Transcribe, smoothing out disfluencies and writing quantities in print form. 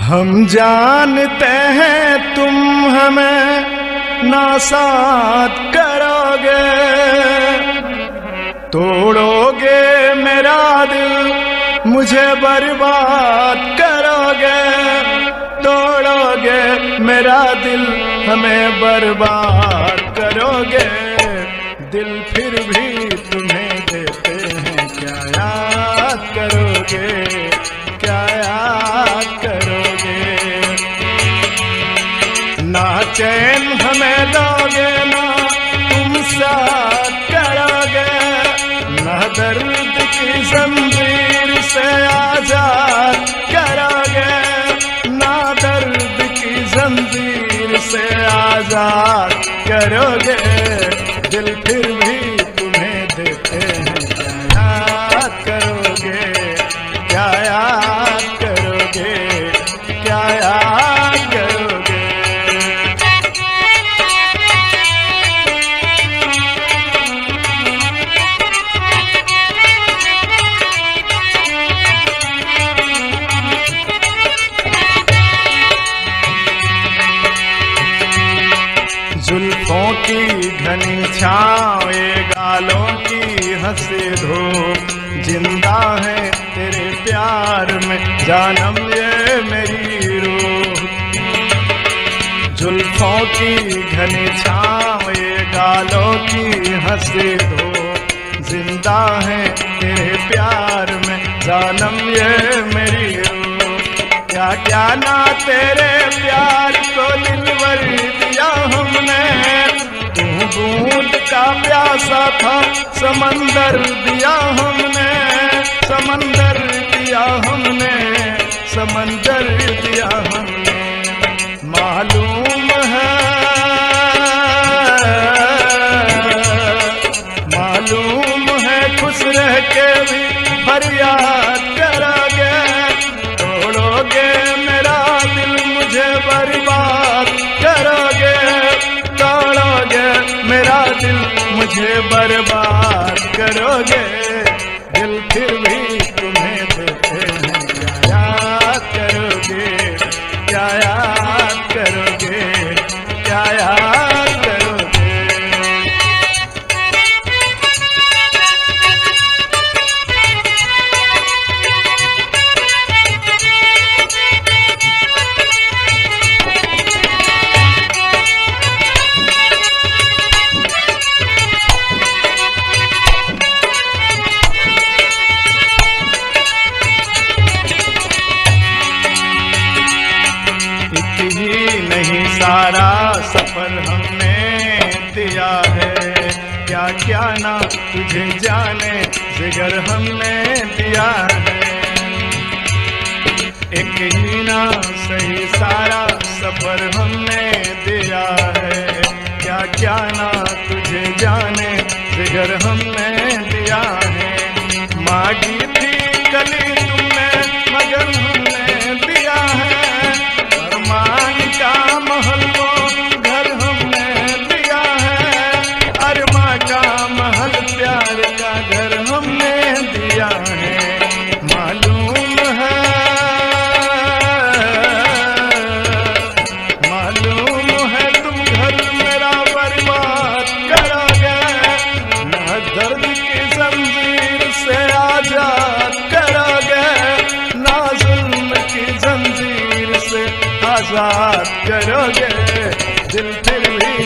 हम जानते हैं तुम हमें नासात करोगे, तोड़ोगे मेरा दिल मुझे बर्बाद करोगे, तोड़ोगे मेरा दिल हमें बर्बाद करोगे। दिल फिर भी तुम्हें देते हैं, क्या याद करोगे, क्या याद करोगे। ना चैन हमें दोगे, ना तुम साथ करोगे, ना दर्द की जंजीर से आजाद करोगे, ना दर्द की जंजीर से आजाद करोगे। दिल फिर भी तुम्हें देते हैं, क्या याद करोगे, क्या याद करोगे, क्या याद करोगे। जुल्फों की घनी छाँव, ये गालों की हंसी धूप, जिंदा है तेरे प्यार में जानम ये मेरी रूह। जुल्फों की घनी छाँव, ये गालों की हंसी धूप, जिंदा है तेरे प्यार में जानम ये मेरी रूह। क्या क्या ना तेरे प्यार को दिलवर दिया हमने, तू बूंद का प्यासा था समंदर दिया हमने, समंदर दिया हमने, समंदर दिया हमने। मालूम है, मालूम है खुश रह के भी फरियाद करोगे, तोड़ोगे मेरा दिल मुझे बर्बाद करोगे, तोड़ोगे मेरा दिल मुझे बर्बाद करोगे। दिल फिर भी तुम्हें देते हैं, क्या याद करोगे, क्या याद करोगे, क्या याद करोगे। नहीं सारा सफर हमने दिया है, क्या क्या ना तुझे जाने जिगर हमने दिया है। एक ही ना सही सारा सफर हमने दिया है, क्या क्या ना तुझे जाने जिगर हमने दिया है। मांगी थी कली तुमने मगर हमने दिया है, अरमान का महल वो घर हमने दिया है, अरमा का महल प्यार का घर हमने दिया है। मालूम है, मालूम है तुम घर मेरा बर्बाद करोगे, ना दर्द की जंजीर से आजाद करोगे, ना जुल्म की जंजीर से आजाद करोगे। दिल फिर भी